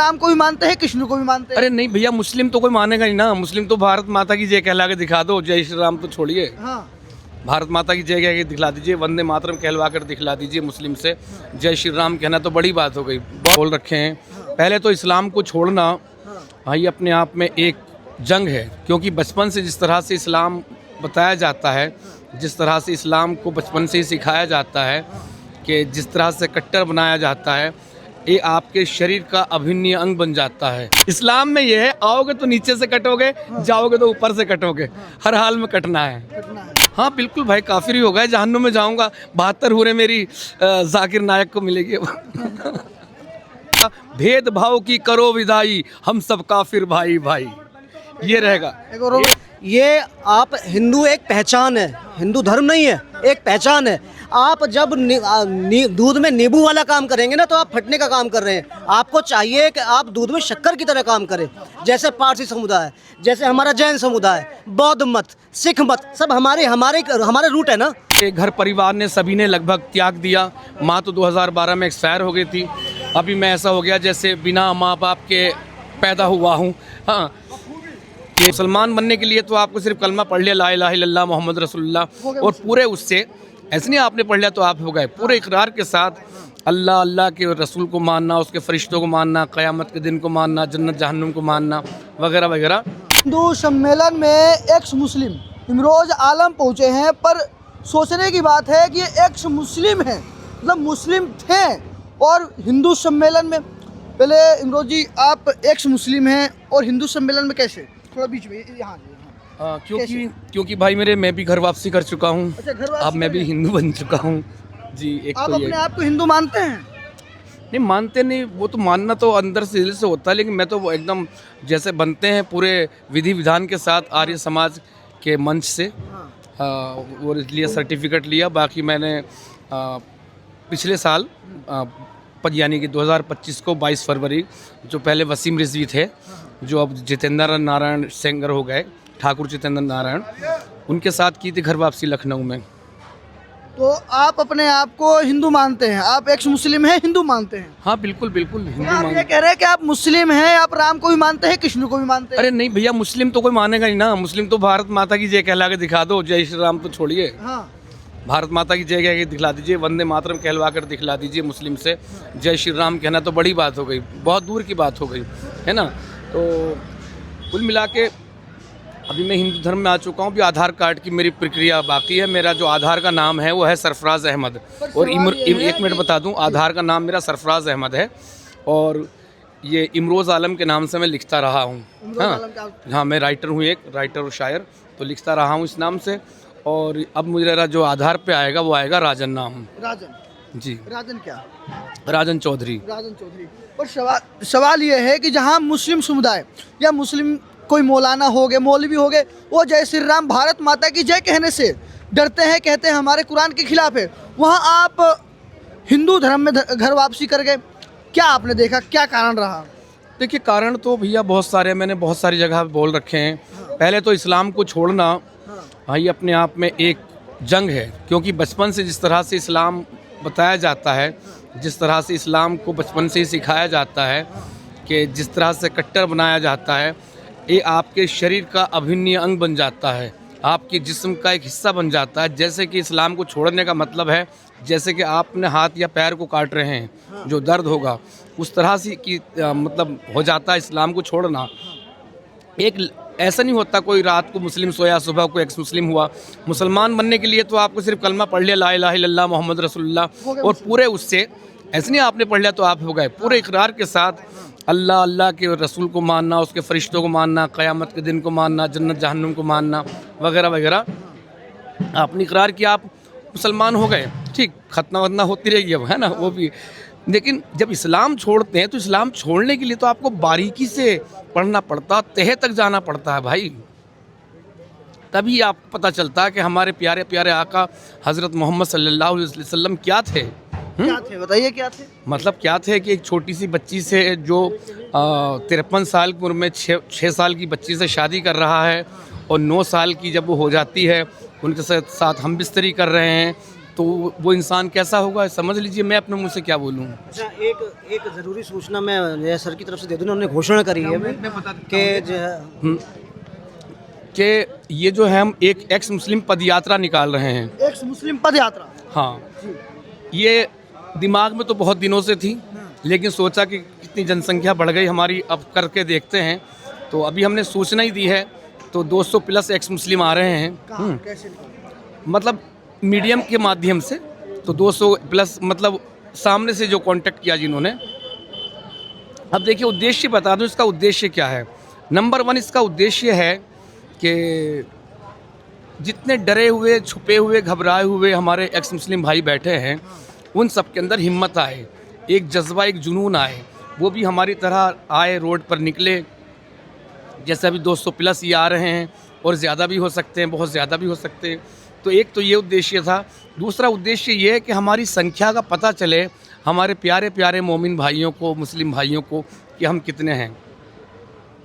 राम को भी मानते हैं, कृष्ण को भी मानते हैं? अरे नहीं भैया, मुस्लिम तो कोई मानेगा ही ना। मुस्लिम तो भारत माता की जय कहला के दिखा दो, जय श्री राम तो छोड़िए, हाँ। भारत माता की जय कह के दिखला दीजिए, वंदे मातरम कहलवा कर दिखला दीजिए। मुस्लिम से जय श्री राम कहना तो बड़ी बात हो गई। बोल रखे हैं, पहले तो इस्लाम को छोड़ना भाई अपने आप में एक जंग है, क्योंकि बचपन से जिस तरह से इस्लाम बताया जाता है, जिस तरह से इस्लाम को बचपन से ही सिखाया जाता है, कि जिस तरह से कट्टर बनाया जाता है, ये आपके शरीर का अभिन्न अंग बन जाता है। इस्लाम में ये है, आओगे तो नीचे से कटोगे, जाओगे तो ऊपर से कटोगे, हर हाल में कटना है। हाँ बिल्कुल भाई, काफिर ही हो गए, जहन्नुम में जाऊंगा, 72 हुरे मेरी जाकिर नायक को मिलेगी। भेदभाव की करो विदाई, हम सब काफिर भाई भाई, ये रहेगा। ये आप हिंदू एक पहचान है, हिंदू धर्म नहीं है, एक पहचान है। आप जब दूध में नींबू वाला काम करेंगे ना, तो आप फटने का काम कर रहे हैं। आपको चाहिए कि आप दूध में शक्कर की तरह काम करें। जैसे पारसी समुदाय, जैसे हमारा जैन समुदाय, बौद्ध मत, सिख मत, सब हमारे रूट है ना। घर परिवार ने सभी ने लगभग त्याग दिया। माँ तो 2012 में एक्सपायर हो गई थी। अभी मैं ऐसा हो गया जैसे बिना माँ बाप के पैदा हुआ हूँ। हाँ, मुसलमान बनने के लिए तो आपको सिर्फ कलमा पढ़ लिया, ला इलाहा इल्लल्लाह मोहम्मद रसूलुल्लाह, और पूरे उससे ऐसे नहीं आपने पढ़ लिया तो आप हो गए। पूरे इकरार के साथ अल्लाह अल्लाह के रसूल को मानना, उसके फरिश्तों को मानना, क़यामत के दिन को मानना, जन्नत जहन्नुम को मानना, वगैरह वगैरह। हिंदू सम्मेलन में एक्स मुस्लिम इमरोज आलम पहुँचे हैं, पर सोचने की बात है कि ये एक्स मुस्लिम हैं, मतलब मुस्लिम थे और हिंदू सम्मेलन में। पहले इमरोज जी, आप एक्स मुस्लिम हैं और हिंदू सम्मेलन में कैसे? थोड़ा बीच में यहाँ। क्योंकि भाई मैं भी घर वापसी कर चुका हूँ। अच्छा, घर वापसी अब मैं भी हिंदू बन चुका हूँ जी। एक आप तो अपने आप को हिंदू मानते हैं? नहीं मानते नहीं, वो तो मानना तो अंदर से दिल से होता है, लेकिन मैं तो वो एकदम जैसे बनते हैं पूरे विधि विधान के साथ आर्य समाज के मंच से वो लिए सर्टिफिकेट लिया। बाकी मैंने पिछले साल यानी कि 2025 को 22 फरवरी, जो पहले वसीम रिजवी थे, जो अब जितेंद्र नारायण सेंगर हो गए, ठाकुर जितेंद्र नारायण, उनके साथ की थी घर वापसी लखनऊ में। तो आप अपने आप को हिंदू मानते हैं? आप एक्स मुस्लिम हैं, हिंदू मानते हैं? हाँ बिल्कुल बिल्कुल, हिंदू आप ये मानते। कह रहे हैं कि आप मुस्लिम हैं, आप राम को भी मानते हैं, कृष्ण को भी मानते हैं? अरे नहीं भैया, मुस्लिम तो कोई मानेगा ही ना। मुस्लिम तो भारत माता की जय कहला के दिखा दो, जय श्री राम तो छोड़िए, हाँ। भारत माता की जय कह के दिखला दीजिए, वंदे मातरम कहलवा कर दिखला दीजिए। मुस्लिम से जय श्री राम कहना तो बड़ी बात हो गई, बहुत दूर की बात हो गई है ना। तो कुल मिला के अभी मैं हिंदू धर्म में आ चुका हूँ। भी आधार कार्ड की मेरी प्रक्रिया बाकी है। मेरा जो आधार का नाम है वो है सरफराज अहमद, और एक मिनट बता दूँ, आधार का नाम मेरा सरफराज अहमद है, और ये इमरोज़ आलम के नाम से मैं लिखता रहा हूँ। हाँ, मैं राइटर हूँ, एक राइटर और शायर, तो लिखता रहा हूँ इस नाम से। और अब मेरा जो आधार पे आएगा वो आएगा राजन नाम। राजन जी। राजन क्या? राजन चौधरी। राजन चौधरी। और सवाल ये है कि जहाँ मुस्लिम समुदाय या मुस्लिम कोई मौलाना हो गए, मौलवी हो गए, वो जय श्री राम भारत माता की जय कहने से डरते हैं, कहते हैं हमारे कुरान के खिलाफ है, वहाँ आप हिंदू धर्म में घर वापसी कर गए। क्या आपने देखा, क्या कारण रहा? देखिए, कारण तो भैया बहुत सारे, मैंने बहुत सारी जगह बोल रखे हैं। पहले तो इस्लाम को छोड़ना भाई अपने आप में एक जंग है, क्योंकि बचपन से जिस तरह से इस्लाम बताया जाता है, जिस तरह से इस्लाम को बचपन से ही सिखाया जाता है, कि जिस तरह से कट्टर बनाया जाता है, ये आपके शरीर का अभिन्न अंग बन जाता है, आपके जिस्म का एक हिस्सा बन जाता है। जैसे कि इस्लाम को छोड़ने का मतलब है, जैसे कि आपने हाथ या पैर को काट रहे हैं, जो दर्द होगा उस तरह से कि मतलब हो जाता है इस्लाम को छोड़ना। एक ऐसा नहीं होता कोई रात को मुस्लिम सोया, सुबह को एक्स मुस्लिम हुआ। मुसलमान बनने के लिए तो आपको सिर्फ कलमा पढ़ लिया, ला इलाहा इल्लल्लाह मोहम्मद रसूलुल्लाह, और पूरे उससे ऐसे नहीं आपने पढ़ लिया तो आप हो गए। पूरे इकरार के साथ अल्लाह अल्लाह के रसूल को मानना, उसके फरिश्तों को मानना, क़यामत के दिन को मानना, जन्नत जहन्नुम को मानना, वगैरह वगैरह। आपने इकरार किया, आप मुसलमान हो गए। ठीक, खतना वतना होती रहेगी अब, है ना, वो भी। लेकिन जब इस्लाम छोड़ते हैं तो इस्लाम छोड़ने के लिए तो आपको बारीकी से पढ़ना पड़ता, तह तक जाना पड़ता है भाई, तभी आपको पता चलता है कि हमारे प्यारे प्यारे आका हज़रत मोहम्मद सल्लल्लाहु अलैहि वसल्लम क्या थे। क्या थे, बताइए क्या थे? मतलब क्या थे कि एक छोटी सी बच्ची से जो 53 साल की उम्र में 6 साल की बच्ची से शादी कर रहा है, और 9 साल की जब वो हो जाती है उनके साथ हम बिस्तरी कर रहे हैं, तो वो इंसान कैसा होगा समझ लीजिए, मैं अपने मुंह से क्या बोलूँ। अच्छा, एक ज़रूरी सूचना मैं सर की तरफ से दे दूँ, उन्होंने घोषणा करी है कि जो है कि ये जो है हम एक एक्स मुस्लिम पद यात्रा निकाल रहे हैं। एक्स मुस्लिम पद यात्रा। हाँ, ये दिमाग में तो बहुत दिनों से थी, लेकिन सोचा कि कितनी जनसंख्या बढ़ गई हमारी, अब करके देखते हैं। तो अभी हमने सूचना ही दी है, तो 200 प्लस एक्स मुस्लिम आ रहे हैं। कैसे? मतलब मीडियम के माध्यम से, तो 200 प्लस मतलब सामने से जो कांटेक्ट किया जिन्होंने। अब देखिए उद्देश्य बता दूं, इसका उद्देश्य क्या है। नंबर 1 इसका उद्देश्य है कि जितने डरे हुए, छुपे हुए, घबराए हुए हमारे एक्स मुस्लिम भाई बैठे हैं, उन सब के अंदर हिम्मत आए, एक जज्बा, एक जुनून आए, वो भी हमारी तरह आए, रोड पर निकले। जैसे अभी 200 प्लस ये आ रहे हैं, और ज़्यादा भी हो सकते हैं, बहुत ज़्यादा भी हो सकते हैं। तो एक तो ये उद्देश्य था। दूसरा उद्देश्य ये है कि हमारी संख्या का पता चले हमारे प्यारे प्यारे मोमिन भाइयों को, मुस्लिम भाइयों को, कि हम कितने हैं।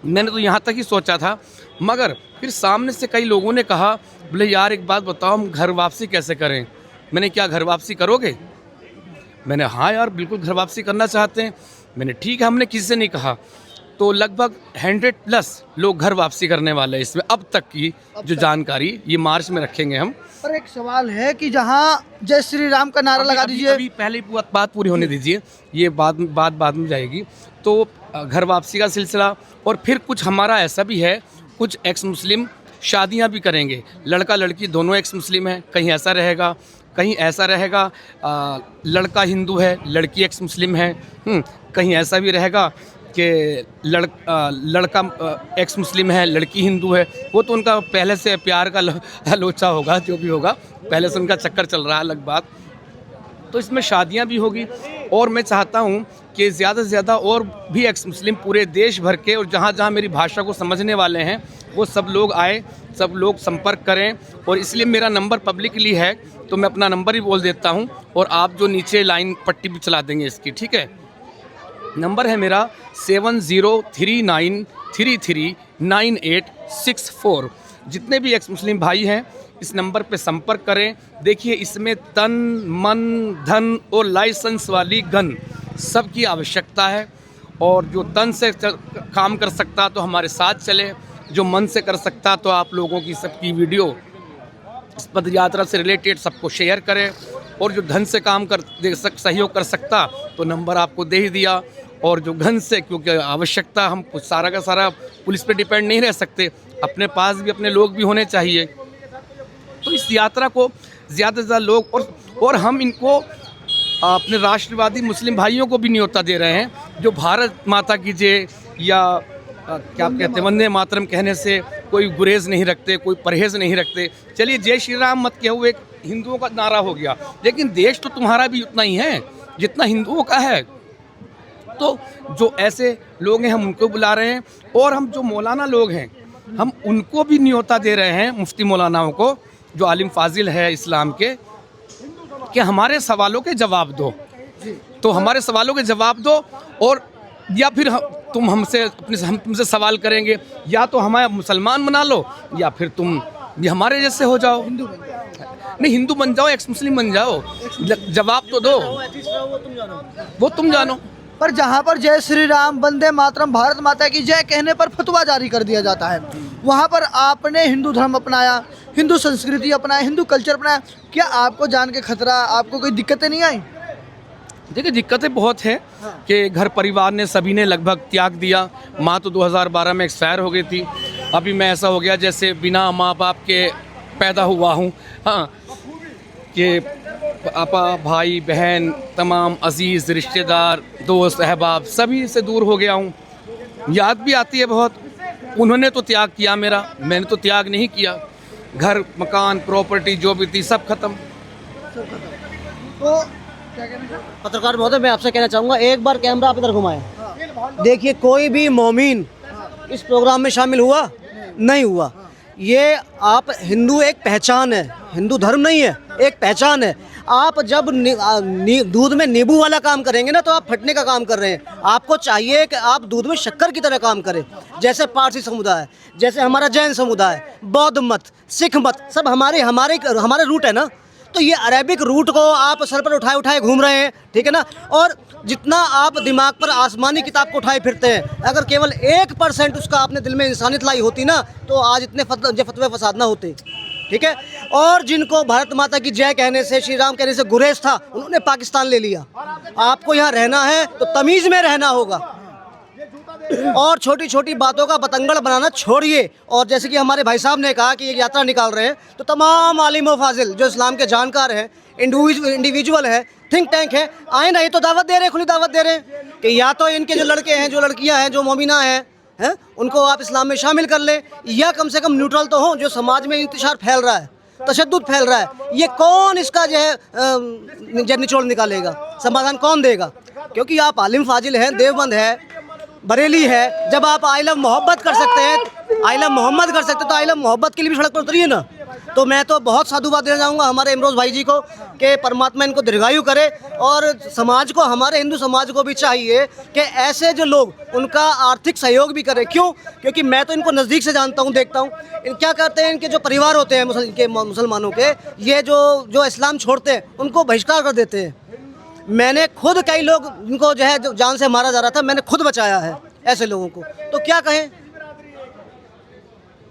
मैंने तो यहाँ तक ही सोचा था, मगर फिर सामने से कई लोगों ने कहा, बोले यार एक बात बताओ, हम घर वापसी कैसे करें। मैंने, क्या घर वापसी करोगे? मैंने हाँ यार बिल्कुल घर वापसी करना चाहते हैं। मैंने ठीक है, हमने किसी से नहीं कहा। तो लगभग 100 प्लस लोग घर वापसी करने वाले हैं इसमें, अब तक की जो जानकारी, ये मार्च में रखेंगे हम। पर एक सवाल है कि जहाँ जय श्री राम का नारा लगा दीजिए। अभी पहले बात पूरी होने दीजिए, ये बाद में जाएगी। तो घर वापसी का सिलसिला, और फिर कुछ हमारा ऐसा भी है, कुछ एक्स मुस्लिम शादियां भी करेंगे, लड़का लड़की दोनों एक्स मुस्लिम हैं। कहीं ऐसा रहेगा, कहीं ऐसा रहेगा लड़का हिंदू है, लड़की एक्स मुस्लिम है। कहीं ऐसा भी रहेगा कि लड़का एक्स मुस्लिम है, लड़की हिंदू है। वो तो उनका पहले से प्यार का लोचा होगा, जो भी होगा, पहले से उनका चक्कर चल रहा है, अलग बात। तो इसमें शादियां भी होगी, और मैं चाहता हूं कि ज़्यादा से ज़्यादा और भी एक्स मुस्लिम पूरे देश भर के, और जहां जहां मेरी भाषा को समझने वाले हैं, वो सब लोग आए, सब लोग संपर्क करें। और इसलिए मेरा नंबर पब्लिकली है, तो मैं अपना नंबर ही बोल देता हूं, और आप जो नीचे लाइन पट्टी भी चला देंगे इसकी, ठीक है। नंबर है मेरा 7039339864। जितने भी एक्स मुस्लिम भाई हैं, इस नंबर पे संपर्क करें। देखिए इसमें तन, मन, धन और लाइसेंस वाली गन सब की आवश्यकता है। और जो तन से काम कर सकता तो हमारे साथ चले, जो मन से कर सकता तो आप लोगों की सबकी वीडियो इस पद यात्रा से रिलेटेड सबको शेयर करें। और जो धन से काम कर सहयोग कर सकता तो नंबर आपको दे ही दिया। और जो घन से, क्योंकि आवश्यकता, हम कुछ सारा का सारा पुलिस पे डिपेंड नहीं रह सकते, अपने पास भी अपने लोग भी होने चाहिए। तो इस यात्रा को ज़्यादा से ज़्यादा लोग, और हम इनको अपने राष्ट्रवादी मुस्लिम भाइयों को भी न्योता दे रहे हैं, जो भारत माता की जय या क्या कहते हैं वंदे मातरम कहने से कोई गुरेज नहीं रखते, कोई परहेज़ नहीं रखते। चलिए जय श्री राम मत कहो, एक हिंदुओं का नारा हो गया, लेकिन देश तो तुम्हारा भी उतना ही है जितना हिंदुओं का है। तो जो ऐसे लोग हैं हम उनको बुला रहे हैं, और हम जो मौलाना लोग हैं हम उनको भी न्योता दे रहे हैं, मुफ्ती मौलानाओं को, जो आलिम फाजिल है इस्लाम के, कि हमारे सवालों के जवाब दो। तो हमारे सवालों के जवाब दो, और या फिर हम तुमसे सवाल करेंगे, या तो हमारे मुसलमान बना लो, या फिर तुम ये हमारे जैसे हो जाओ। नहीं, हिंदू बन जाओ, एक्स मुस्लिम बन जाओ, जवाब तो दो, वो तुम जानो। पर जहाँ पर जय श्री राम, वंदे मातरम, भारत माता की जय कहने पर फतवा जारी कर दिया जाता है, वहाँ पर आपने हिंदू धर्म अपनाया, हिंदू संस्कृति अपनाया, हिंदू कल्चर अपनाया, क्या आपको जान के खतरा, आपको कोई दिक्कतें नहीं आई? देखिए दिक्कतें बहुत हैं कि घर परिवार ने, सभी ने लगभग त्याग दिया। माँ तो 2012 में एक्सपायर हो गई थी। अभी मैं ऐसा हो गया जैसे बिना माँ बाप के पैदा हुआ हूँ। हाँ, कि आपा, भाई बहन, तमाम अजीज़ रिश्तेदार, दोस्त अहबाब, सभी से दूर हो गया हूँ। याद भी आती है बहुत। उन्होंने तो त्याग किया मेरा, मैंने तो त्याग नहीं किया। घर, मकान, प्रॉपर्टी जो भी थी सब खत्म। तो क्या कहना चाहते हैं? पत्रकार महोदय, मैं आपसे कहना चाहूँगा, एक बार कैमरा आप इधर घुमाएं। देखिए, कोई भी मोमिन इस प्रोग्राम में शामिल हुआ नहीं हुआ। ये आप हिंदू एक पहचान है, हिंदू धर्म नहीं है, एक पहचान है। आप जब दूध में नींबू वाला काम करेंगे ना, तो आप फटने का काम कर रहे हैं। आपको चाहिए कि आप दूध में शक्कर की तरह काम करें। जैसे पारसी समुदाय, जैसे हमारा जैन समुदाय, बौद्ध मत, सिख मत, सब हमारे रूट है ना। तो ये अरेबिक रूट को आप सर पर उठाए उठाए घूम रहे हैं, ठीक है ना। और जितना आप दिमाग पर आसमानी किताब को उठाए फिरते हैं, अगर केवल 1% उसका आपने दिल में इंसानियत लाई होती ना, तो आज इतने फतवे फसाद ना होते, ठीक है। और जिनको भारत माता की जय कहने से, श्री राम कहने से गुरेज था, उन्होंने पाकिस्तान ले लिया। आपको यहाँ रहना है तो तमीज़ में रहना होगा, और छोटी छोटी बातों का बतंगड़ बनाना छोड़िए। और जैसे कि हमारे भाई साहब ने कहा कि एक यात्रा निकाल रहे हैं, तो तमाम आलिम व फाजिल जो इस्लाम के जानकार हैं, इंडिविजुअल है, थिंक टैंक है, आए ना, ये तो दावत दे रहे हैं, खुली दावत दे रहे हैं कि या तो इनके जो लड़के हैं, जो लड़कियां हैं, जो मोमिना हैं, उनको आप इस्लाम में शामिल कर लें, या कम से कम न्यूट्रल तो हों। जो समाज में इंतशार फैल रहा है, तशद्दुद फैल रहा है, ये कौन इसका जो है निचोड़ निकालेगा, समाधान कौन देगा? क्योंकि आप आलिम फाजिल हैं, देवबंद है, बरेली है, जब आप आइलम मोहब्बत कर सकते हैं, आइलम मोहम्मद कर सकते हैं, तो आइलम मोहब्बत के लिए भी सड़क पर उतरिए ना। तो मैं तो बहुत साधुवाद देना चाहूँगा हमारे इमरोज़ भाई जी को कि परमात्मा इनको दीर्घायु करे। और समाज को, हमारे हिंदू समाज को भी चाहिए कि ऐसे जो लोग, उनका आर्थिक सहयोग भी करें। क्यों? क्योंकि मैं तो इनको नज़दीक से जानता हूँ, देखता हूँ, क्या करते हैं इनके जो परिवार होते हैं मुसलमानों के, ये जो इस्लाम छोड़ते हैं, उनको बहिष्कार कर देते हैं। मैंने खुद, कई लोग इनको जो है, जो जान से मारा जा रहा था, मैंने खुद बचाया है ऐसे लोगों को। तो क्या कहें,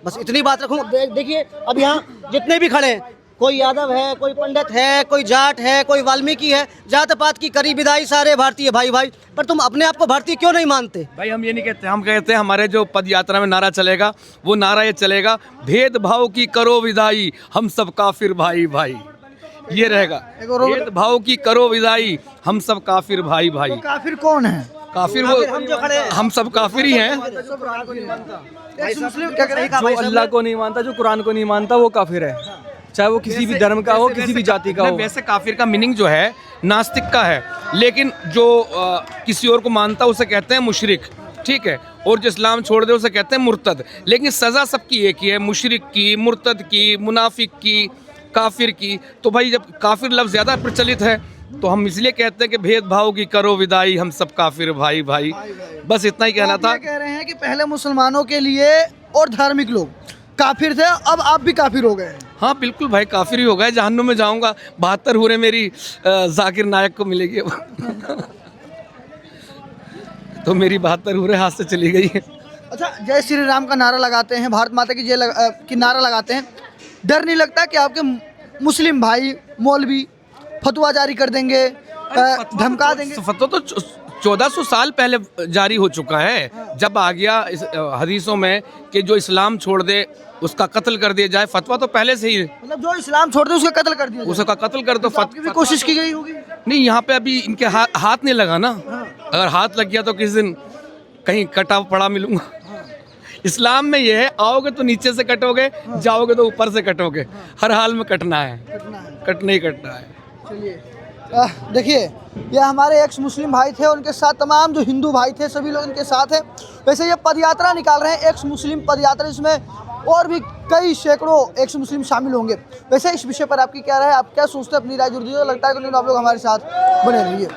बस इतनी बात रखूँ। देखिए अब यहाँ जितने भी खड़े हैं, कोई यादव है, कोई पंडित है, कोई जाट है, कोई वाल्मीकि है, जात पात की करी विदाई, सारे भारतीय भाई भाई। पर तुम अपने आप को भारतीय क्यों नहीं मानते? भाई हम ये नहीं कहते, हम कहते हैं हमारे जो पद यात्रा में नारा चलेगा, वो नारा ये चलेगा, भेदभाव की करो विदाई, हम सब काफिर भाई भाई। ये रहेगा, भेदभाव की करो विदाई, हम सब काफिर भाई भाई। तो काफिर कौन है? काफिर वो हम जो खड़े हैं, हम सब काफिर ही हैं। मुस्लिम क्या करें? जो अल्लाह को नहीं मानता, जो कुरान को नहीं मानता, वो काफिर है, चाहे वो किसी भी धर्म का हो, किसी भी जाति का हो। वैसे काफिर का मीनिंग जो है नास्तिक का है, लेकिन जो किसी और को मानता है उसे कहते हैं मुशरिक, ठीक है। और जो इस्लाम छोड़ दे उसे कहते हैं मुर्तद। लेकिन सज़ा सबकी एक ही है, मुशरिक की, मुर्तद की, मुनाफिक की, काफिर की। तो भाई जब काफिर लफ्ज़ ज़्यादा प्रचलित है, तो हम इसलिए कहते हैं कि भेदभाव की करो विदाई, हम सब काफिर भाई भाई। बस इतना ही कहना था। आप ये कह रहे हैं कि पहले मुसलमानों के लिए और धार्मिक लोग काफिर थे, अब आप भी काफिर हो गए हैं। हाँ बिल्कुल भाई, काफिर ही हो गए। जहन्नुम में जाऊंगा, 72 हुरे मेरी जाकिर नायक को मिलेगी तो मेरी 72 हुरे हाथ से चली गई है। अच्छा, जय श्री राम का नारा लगाते हैं, भारत माता की जय की नारा लगाते हैं, डर नहीं लगता कि आपके मुस्लिम भाई मौलवी फतवा जारी कर देंगे, धमका देंगे? फतवा तो 1400 साल पहले जारी हो चुका है, जब आ गया इस हदीसों में कि जो इस्लाम छोड़ दे उसका कत्ल कर दिया जाए। फतवा तो पहले से ही, मतलब जो इस्लाम छोड़ दे उसका कत्ल कर दिया जाए। उसका कत्ल कर दो। आपकी भी कोशिश की गई होगी? नहीं, यहाँ पे अभी इनके हाथ नहीं लगा ना। अगर हाथ लग गया तो किस दिन कहीं कटा पड़ा मिलूंगा। इस्लाम में ये है, आओगे तो नीचे से कटोगे, जाओगे तो ऊपर से कटोगे, हर हाल में कटना है, कटना ही कटना है। चलिए, देखिए, ये हमारे एक्स मुस्लिम भाई थे, उनके साथ तमाम जो हिंदू भाई थे सभी लोग इनके साथ हैं। वैसे ये पदयात्रा निकाल रहे हैं, एक्स मुस्लिम पदयात्रा, इसमें और भी कई सैकड़ों एक्स मुस्लिम शामिल होंगे। वैसे इस विषय पर आपकी क्या राय है, आप क्या सोचते हैं? अपनी राय जरूर दीजिए। लगता है कि आप लोग हमारे साथ बने रहिए।